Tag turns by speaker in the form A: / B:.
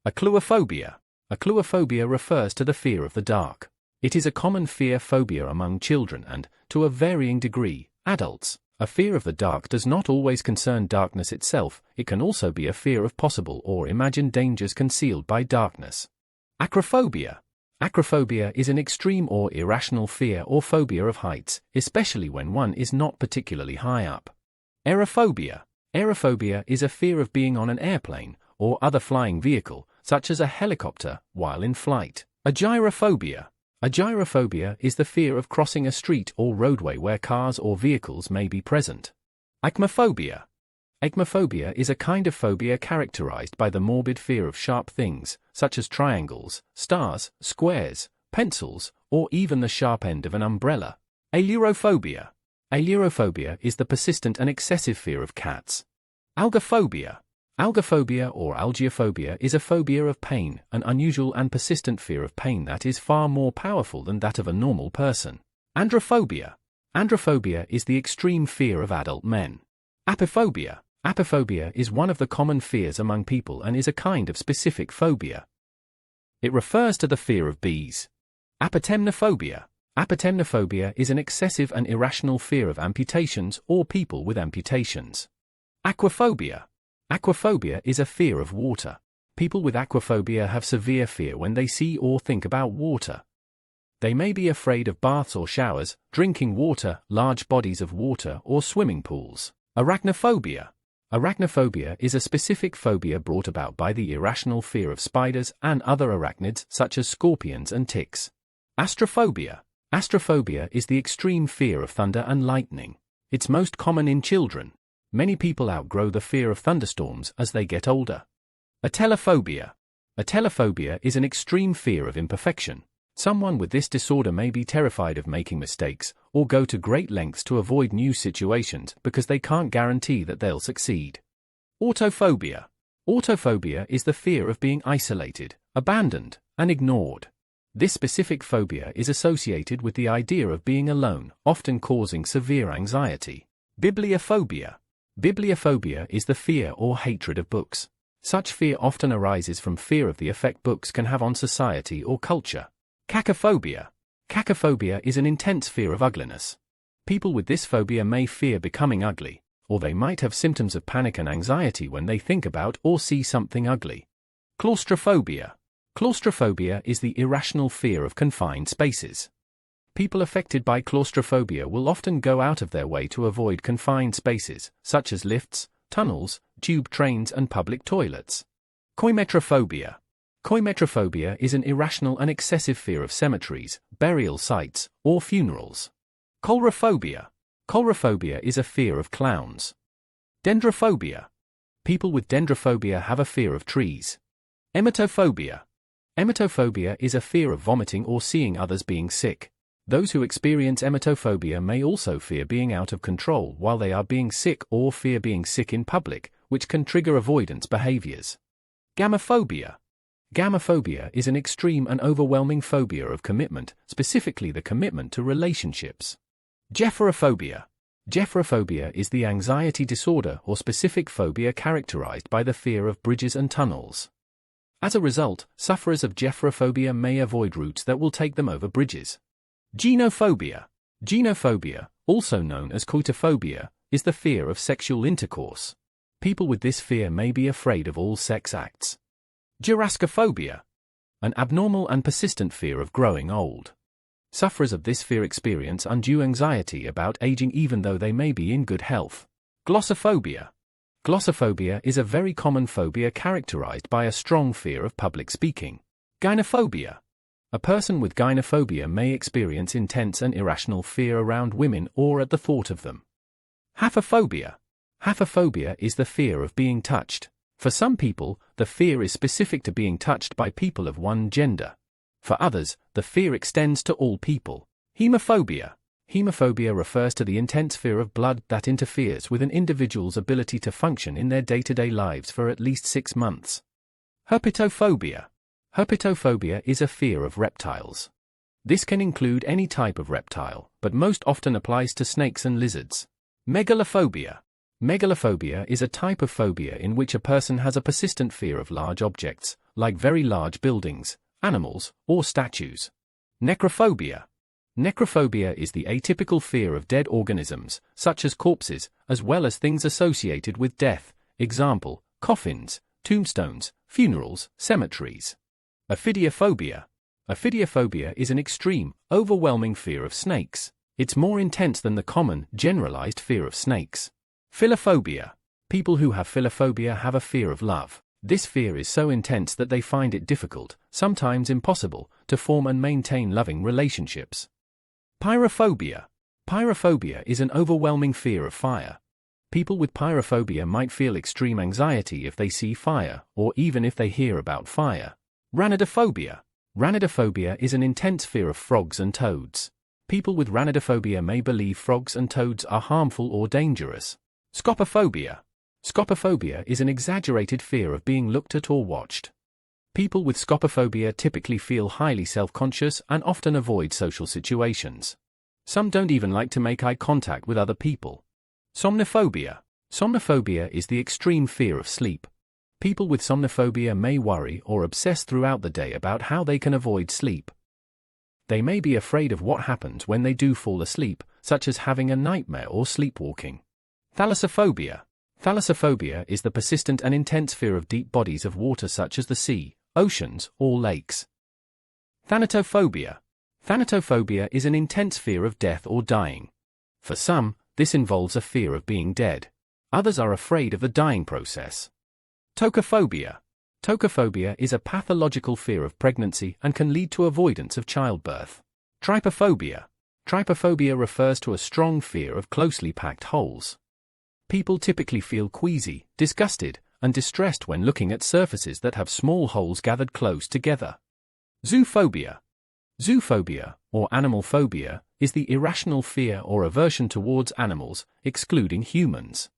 A: Achluophobia. Achluophobia refers to the fear of the dark. It is a common phobia among children and, to a varying degree, adults. A fear of the dark does not always concern darkness itself, it can also be a fear of possible or imagined dangers concealed by darkness. Acrophobia. Acrophobia is an extreme or irrational fear or phobia of heights, especially when one is not particularly high up. Aerophobia. Aerophobia is a fear of being on an airplane or other flying vehicle, such as a helicopter, while in flight. Agyrophobia. Agyrophobia is the fear of crossing a street or roadway where cars or vehicles may be present. Agmophobia. Agmophobia is a kind of phobia characterized by the morbid fear of sharp things, such as triangles, stars, squares, pencils, or even the sharp end of an umbrella. Ailurophobia. Ailurophobia is the persistent and excessive fear of cats. Algophobia. Algophobia or Agyrophobia is a phobia of pain, an unusual and persistent fear of pain that is far more powerful than that of a normal person. Androphobia. Androphobia is the extreme fear of adult men. Haphephobia. Haphephobia is one of the common fears among people and is a kind of specific phobia. It refers to the fear of bees. Apotemnophobia. Apotemnophobia is an excessive and irrational fear of amputations or people with amputations. Aquaphobia. Aquaphobia is a fear of water. People with aquaphobia have severe fear when they see or think about water. They may be afraid of baths or showers, drinking water, large bodies of water, or swimming pools. Arachnophobia. Arachnophobia is a specific phobia brought about by the irrational fear of spiders and other arachnids such as scorpions and ticks. Astrophobia. Astrophobia is the extreme fear of thunder and lightning. It's most common in children. Many people outgrow the fear of thunderstorms as they get older. Atelophobia. Atelophobia is an extreme fear of imperfection. Someone with this disorder may be terrified of making mistakes, or go to great lengths to avoid new situations because they can't guarantee that they'll succeed. Autophobia. Autophobia is the fear of being isolated, abandoned, and ignored. This specific phobia is associated with the idea of being alone, often causing severe anxiety. Bibliophobia. Bibliophobia is the fear or hatred of books. Such fear often arises from fear of the effect books can have on society or culture. Cacophobia. Cacophobia is an intense fear of ugliness. People with this phobia may fear becoming ugly, or they might have symptoms of panic and anxiety when they think about or see something ugly. Claustrophobia. Claustrophobia is the irrational fear of confined spaces. People affected by claustrophobia will often go out of their way to avoid confined spaces, such as lifts, tunnels, tube trains, and public toilets. Coimetrophobia. Coimetrophobia is an irrational and excessive fear of cemeteries, burial sites, or funerals. Coulrophobia. Coulrophobia is a fear of clowns. Dendrophobia. People with dendrophobia have a fear of trees. Emetophobia. Emetophobia is a fear of vomiting or seeing others being sick. Those who experience emetophobia may also fear being out of control while they are being sick or fear being sick in public, which can trigger avoidance behaviors. Gamophobia. Gamophobia is an extreme and overwhelming phobia of commitment, specifically the commitment to relationships. Gephyrophobia. Gephyrophobia is the anxiety disorder or specific phobia characterized by the fear of bridges and tunnels. As a result, sufferers of gephyrophobia may avoid routes that will take them over bridges. Gynophobia. Genophobia, also known as Coulrophobia, is the fear of sexual intercourse. People with this fear may be afraid of all sex acts. Gerascophobia. An abnormal and persistent fear of growing old. Sufferers of this fear experience undue anxiety about aging even though they may be in good health. Glossophobia. Glossophobia is a very common phobia characterized by a strong fear of public speaking. Gynophobia. A person with gynophobia may experience intense and irrational fear around women or at the thought of them. Haphephobia. Haphephobia is the fear of being touched. For some people, the fear is specific to being touched by people of one gender. For others, the fear extends to all people. Hemophobia. Hemophobia refers to the intense fear of blood that interferes with an individual's ability to function in their day-to-day lives for at least 6 months. Herpetophobia. Herpetophobia is a fear of reptiles. This can include any type of reptile, but most often applies to snakes and lizards. Megalophobia. Megalophobia is a type of phobia in which a person has a persistent fear of large objects, like very large buildings, animals, or statues. Necrophobia. Necrophobia is the atypical fear of dead organisms, such as corpses, as well as things associated with death, example, coffins, tombstones, funerals, cemeteries. Ophidiophobia. Ophidiophobia is an extreme, overwhelming fear of snakes. It's more intense than the common, generalized fear of snakes. Philophobia. People who have philophobia have a fear of love. This fear is so intense that they find it difficult, sometimes impossible, to form and maintain loving relationships. Pyrophobia. Pyrophobia is an overwhelming fear of fire. People with pyrophobia might feel extreme anxiety if they see fire, or even if they hear about fire. Ranidaphobia. Ranidaphobia is an intense fear of frogs and toads. People with ranidaphobia may believe frogs and toads are harmful or dangerous. Scopophobia. Scopophobia is an exaggerated fear of being looked at or watched. People with scopophobia typically feel highly self-conscious and often avoid social situations. Some don't even like to make eye contact with other people. Somniphobia. Somniphobia is the extreme fear of sleep. People with somniphobia may worry or obsess throughout the day about how they can avoid sleep. They may be afraid of what happens when they do fall asleep, such as having a nightmare or sleepwalking. Thalassophobia. Thalassophobia is the persistent and intense fear of deep bodies of water such as the sea, oceans, or lakes. Thanatophobia. Thanatophobia is an intense fear of death or dying. For some, this involves a fear of being dead. Others are afraid of the dying process. Tokophobia. Tokophobia is a pathological fear of pregnancy and can lead to avoidance of childbirth. Trypophobia. Trypophobia refers to a strong fear of closely packed holes. People typically feel queasy, disgusted, and distressed when looking at surfaces that have small holes gathered close together. Zoophobia. Zoophobia, or animal phobia, is the irrational fear or aversion towards animals, excluding humans.